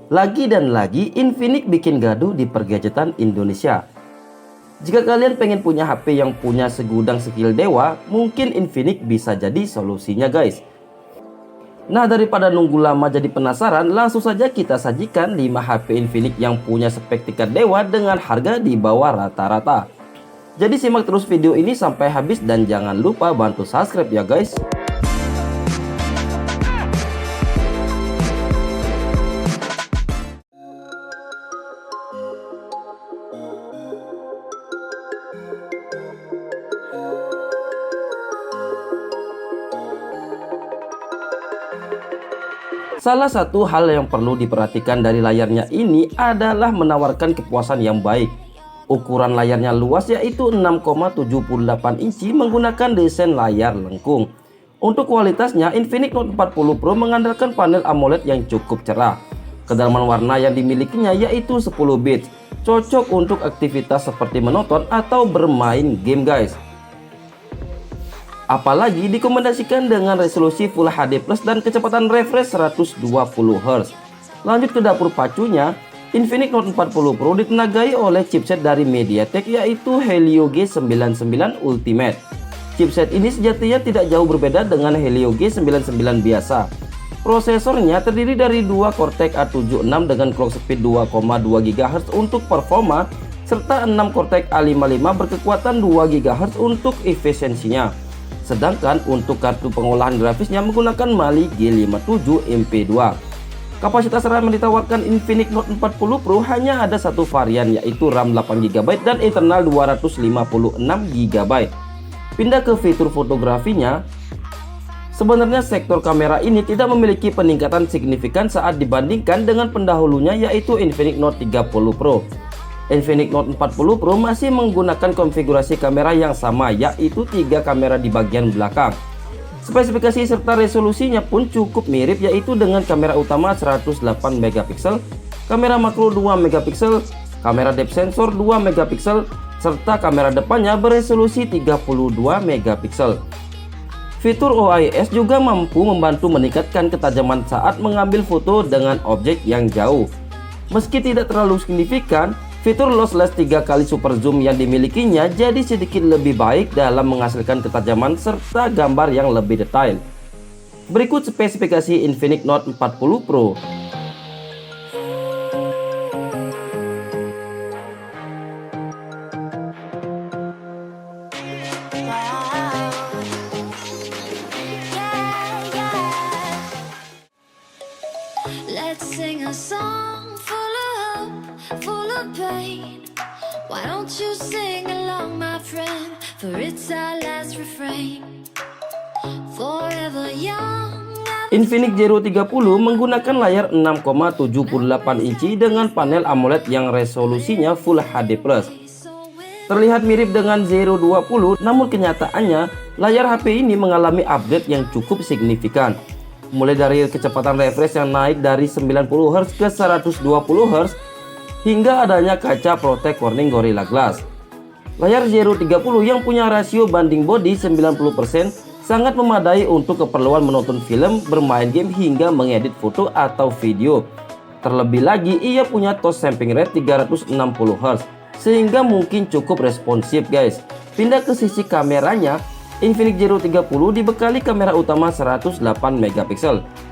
Lagi dan lagi Infinix bikin gaduh di pergadgetan Indonesia. Jika kalian pengen punya HP yang punya segudang skill dewa, mungkin Infinix bisa jadi solusinya guys. Nah, daripada nunggu lama jadi penasaran, langsung saja kita sajikan 5 HP Infinix yang punya spek tingkat dewa dengan harga di bawah rata-rata. Jadi simak terus video ini sampai habis dan jangan lupa bantu subscribe ya guys. Salah satu hal yang perlu diperhatikan dari layarnya ini adalah menawarkan kepuasan yang baik. Ukuran layarnya luas yaitu 6,78 inci menggunakan desain layar lengkung. Untuk kualitasnya, Infinix Note 40 Pro mengandalkan panel AMOLED yang cukup cerah. Kedalaman warna yang dimilikinya yaitu 10 bits, cocok untuk aktivitas seperti menonton atau bermain game guys. Apalagi direkomendasikan dengan resolusi Full HD Plus dan kecepatan refresh 120 Hz. Lanjut ke dapur pacunya, Infinix Note 40 Pro ditenagai oleh chipset dari MediaTek yaitu Helio G99 Ultimate. Chipset ini sejatinya tidak jauh berbeda dengan Helio G99 biasa. Prosesornya terdiri dari 2 Cortex A76 dengan clock speed 2,2 GHz untuk performa, serta 6 Cortex A55 berkekuatan 2 GHz untuk efisiensinya. Sedangkan untuk kartu pengolahan grafisnya menggunakan Mali G57 MP2. Kapasitas RAM yang ditawarkan Infinix Note 40 Pro hanya ada satu varian yaitu RAM 8GB dan internal 256GB. Pindah ke fitur fotografinya. Sebenarnya sektor kamera ini tidak memiliki peningkatan signifikan saat dibandingkan dengan pendahulunya yaitu Infinix Note 30 Pro. Infinix Note 40 Pro masih menggunakan konfigurasi kamera yang sama yaitu 3 kamera di bagian belakang. Spesifikasi serta resolusinya pun cukup mirip yaitu dengan kamera utama 108MP, kamera makro 2MP, kamera depth sensor 2MP, serta kamera depannya beresolusi 32MP. Fitur OIS juga mampu membantu meningkatkan ketajaman saat mengambil foto dengan objek yang jauh. Meski tidak terlalu signifikan, fitur lossless 3 kali super zoom yang dimilikinya jadi sedikit lebih baik dalam menghasilkan ketajaman serta gambar yang lebih detail. Berikut spesifikasi Infinix Note 40 Pro. Let's sing a song full of hope, full of pain. Why don't you sing along, my friend? For it's our last refrain. Forever young. Infinix Zero 30 menggunakan layar 6,78 inci dengan panel AMOLED yang resolusinya Full HD+. Terlihat mirip dengan Zero 20, namun kenyataannya layar HP ini mengalami upgrade yang cukup signifikan. Mulai dari kecepatan refresh yang naik dari 90Hz ke 120Hz hingga adanya kaca Protect Warning Gorilla Glass. Layar Zero 30 yang punya rasio banding body 90% sangat memadai untuk keperluan menonton film, bermain game hingga mengedit foto atau video. Terlebih lagi ia punya touch sampling rate 360Hz sehingga mungkin cukup responsif guys. Pindah ke sisi kameranya, Infinix Zero 30 dibekali kamera utama 108MP.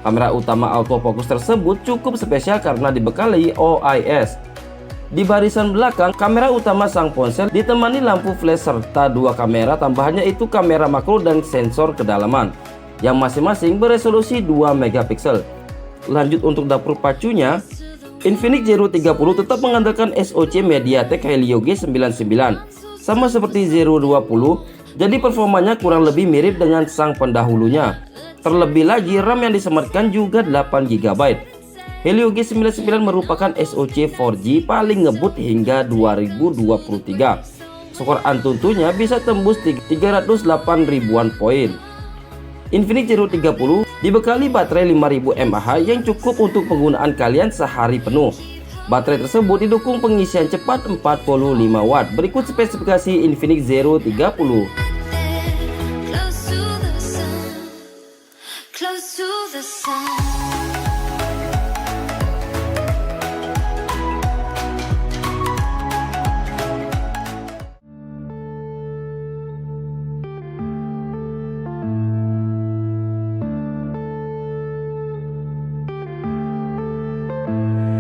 Kamera utama autofocus tersebut cukup spesial karena dibekali OIS. Di barisan belakang, kamera utama sang ponsel ditemani lampu flash serta 2 kamera tambahannya yaitu kamera makro dan sensor kedalaman yang masing-masing beresolusi 2MP. Lanjut untuk dapur pacunya, Infinix Zero 30 tetap mengandalkan SoC MediaTek Helio G99. Sama seperti Zero 20, jadi performanya kurang lebih mirip dengan sang pendahulunya. Terlebih lagi RAM yang disematkan juga 8GB. Helio G99 merupakan SoC 4G paling ngebut hingga 2023. Skor Antutunya bisa tembus 308 ribuan poin. Infinix Zero 30 dibekali baterai 5000 mAh yang cukup untuk penggunaan kalian sehari penuh. Baterai tersebut didukung pengisian cepat 45 Watt. Berikut spesifikasi Infinix Zero 30. Close to the sun.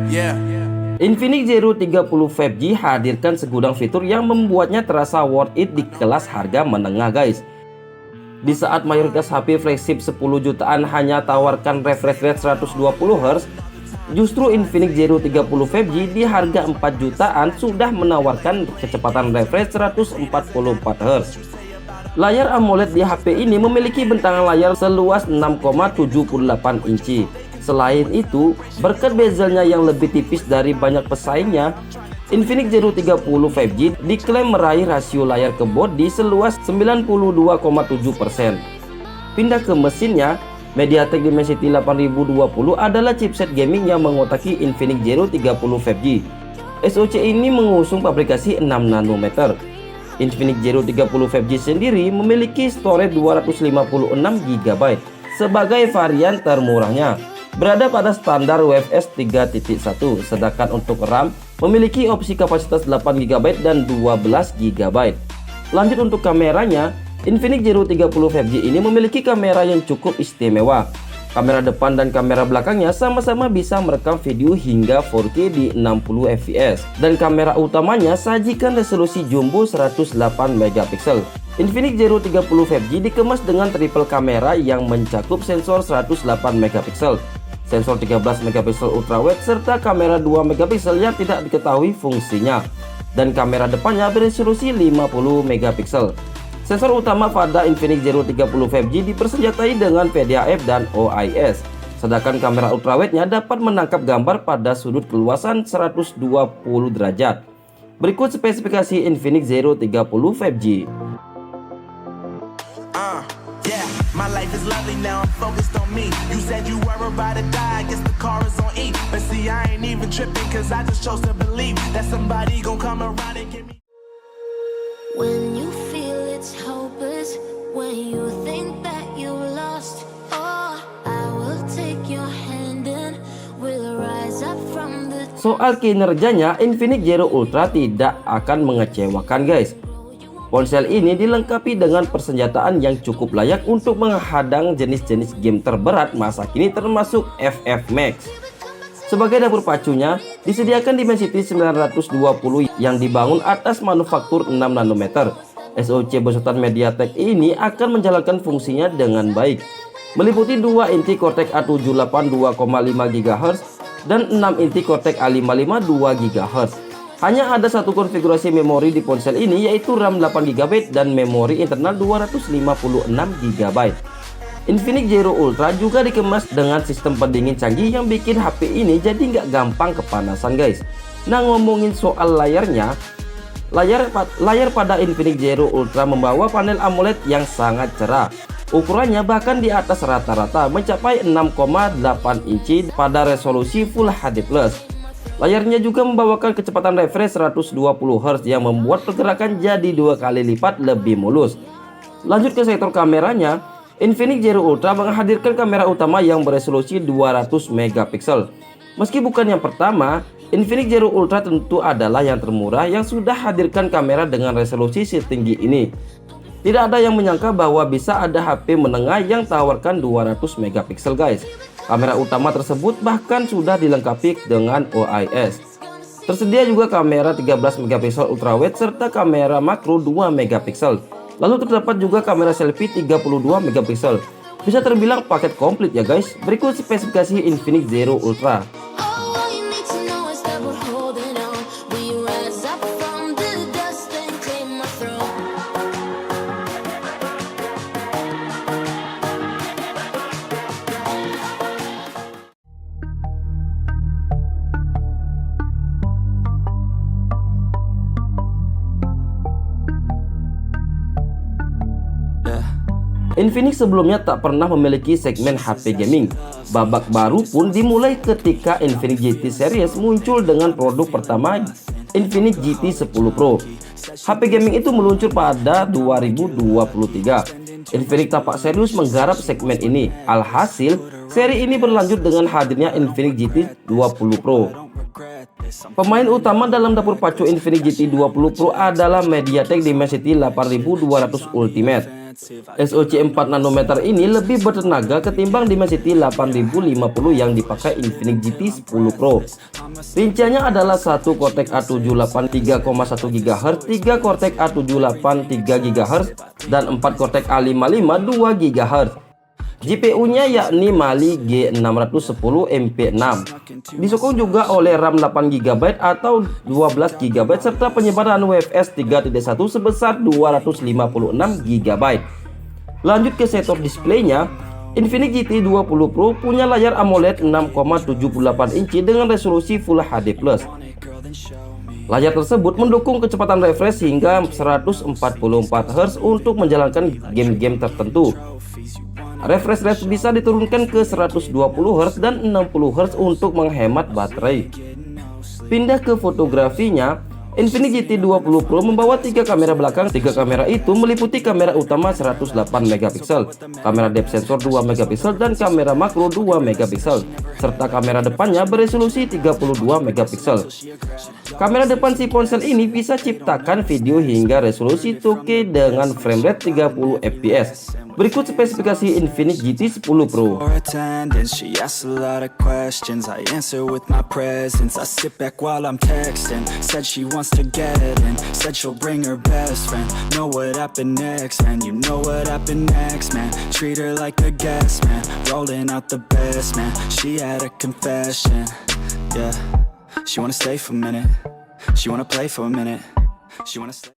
Yeah. Infinix Zero 30 5G hadirkan segudang fitur yang membuatnya terasa worth it di kelas harga menengah guys. Di saat mayoritas HP flagship 10 jutaan hanya tawarkan refresh rate 120Hz, justru Infinix Zero 30 5G di harga 4 jutaan sudah menawarkan kecepatan refresh 144Hz. Layar AMOLED di HP ini memiliki bentangan layar seluas 6,78 inci. Selain itu, berkat bezelnya yang lebih tipis dari banyak pesaingnya, Infinix Zero 30 5G diklaim meraih rasio layar ke bodi seluas 92,7%. Pindah ke mesinnya, MediaTek Dimensity 8020 adalah chipset gaming yang mengotaki Infinix Zero 30 5G. SoC ini mengusung pabrikasi 6 nanometer. Infinix Zero 30 5G sendiri memiliki storage 256GB sebagai varian termurahnya, berada pada standar UFS 3.1, sedangkan untuk RAM memiliki opsi kapasitas 8GB dan 12GB. Lanjut untuk kameranya, Infinix Zero 30 5G ini memiliki kamera yang cukup istimewa. Kamera depan dan kamera belakangnya sama-sama bisa merekam video hingga 4K di 60 fps, dan kamera utamanya sajikan resolusi jumbo 108MP. Infinix Zero 30 5G dikemas dengan triple kamera yang mencakup sensor 108MP, sensor 13MP ultrawide, serta kamera 2MP yang tidak diketahui fungsinya, dan kamera depannya beresolusi 50MP. Sensor utama pada Infinix Zero 30 5G dipersenjatai dengan PDAF dan OIS, sedangkan kamera ultrawide-nya dapat menangkap gambar pada sudut keluasan 120 derajat. Berikut spesifikasi Infinix Zero 30 5G. Yeah, my life is lovely now, I'm focused on me. You said you were about to die, I guess the car is on E. But see, I ain't even tripping, cause I just chose to believe that somebody gon' come around and give me. When you feel it's hopeless, when you think that you lost, oh, I will take your hand and we'll rise up from the Soal kinerjanya, Infinix Zero Ultra tidak akan mengecewakan guys. Ponsel ini dilengkapi dengan persenjataan yang cukup layak untuk menghadang jenis-jenis game terberat masa kini termasuk FF Max. Sebagai dapur pacunya, disediakan Dimensity 920 yang dibangun atas manufaktur 6 nanometer. SoC besutan MediaTek ini akan menjalankan fungsinya dengan baik, meliputi 2 inti Cortex A78 2,5GHz dan 6 inti Cortex A55 2GHz. Hanya ada satu konfigurasi memori di ponsel ini, yaitu RAM 8GB dan memori internal 256GB. Infinix Zero Ultra juga dikemas dengan sistem pendingin canggih yang bikin HP ini jadi nggak gampang kepanasan guys. Nah, ngomongin soal layarnya, layar pada Infinix Zero Ultra membawa panel AMOLED yang sangat cerah. Ukurannya bahkan di atas rata-rata, mencapai 6,8 inci pada resolusi Full HD+. Layarnya juga membawakan kecepatan refresh 120Hz yang membuat pergerakan jadi 2 kali lipat lebih mulus. Lanjut ke sektor kameranya, Infinix Zero Ultra menghadirkan kamera utama yang beresolusi 200MP. Meski bukan yang pertama, Infinix Zero Ultra tentu adalah yang termurah yang sudah hadirkan kamera dengan resolusi setinggi ini. Tidak ada yang menyangka bahwa bisa ada HP menengah yang tawarkan 200MP guys. Kamera utama tersebut bahkan sudah dilengkapi dengan OIS. Tersedia juga kamera 13MP ultrawide serta kamera makro 2MP. Lalu terdapat juga kamera selfie 32MP. Bisa terbilang paket komplit ya guys. Berikut spesifikasi Infinix Zero Ultra. oh, all you need to know is that we're holding on. We rise up from the dust and claim our throne. Infinix sebelumnya tak pernah memiliki segmen HP gaming. Babak baru pun dimulai ketika Infinix GT Series muncul dengan produk pertama, Infinix GT 10 Pro. HP gaming itu meluncur pada 2023. Infinix tampak serius menggarap segmen ini. Alhasil, seri ini berlanjut dengan hadirnya Infinix GT 20 Pro. Pemain utama dalam dapur pacu Infinix GT 20 Pro adalah MediaTek Dimensity 8200 Ultimate. SoC 4 nanometer ini lebih bertenaga ketimbang Dimensity 8050 yang dipakai Infinix GT 10 Pro. Rinciannya adalah 1 Cortex A78 3,1 GHz, 3 Cortex A78 3 GHz, dan 4 Cortex A55 2 GHz. GPU-nya yakni Mali G610 MP6. Disokong juga oleh RAM 8GB atau 12GB serta penyebaran UFS 3.1 sebesar 256GB. Lanjut ke sektor displaynya, Infinix GT 20 Pro punya layar AMOLED 6,78 inci dengan resolusi Full HD+. Layar tersebut mendukung kecepatan refresh hingga 144Hz untuk menjalankan game-game tertentu. Refresh rate bisa diturunkan ke 120Hz dan 60Hz untuk menghemat baterai. Pindah ke fotografinya, Infinix GT 20 Pro membawa 3 kamera belakang. 3 kamera itu meliputi kamera utama 108MP, kamera depth sensor 2MP, dan kamera makro 2MP, serta kamera depannya beresolusi 32MP. Kamera depan si ponsel ini bisa ciptakan video hingga resolusi 2K dengan frame rate 30fps. Berikut spesifikasi Infinix GT 10 Pro. She asks a lot of questions, I answer with my presence. I sit back while I'm texting, said she wants to get it in, said she'll bring her best friend. Know what happened next, man, you know what happened next, man. Treat her like a guest, man, rolling out the best, man. She had a confession, yeah. She wanna stay for a minute, she wanna play for a minute, she wanna stay.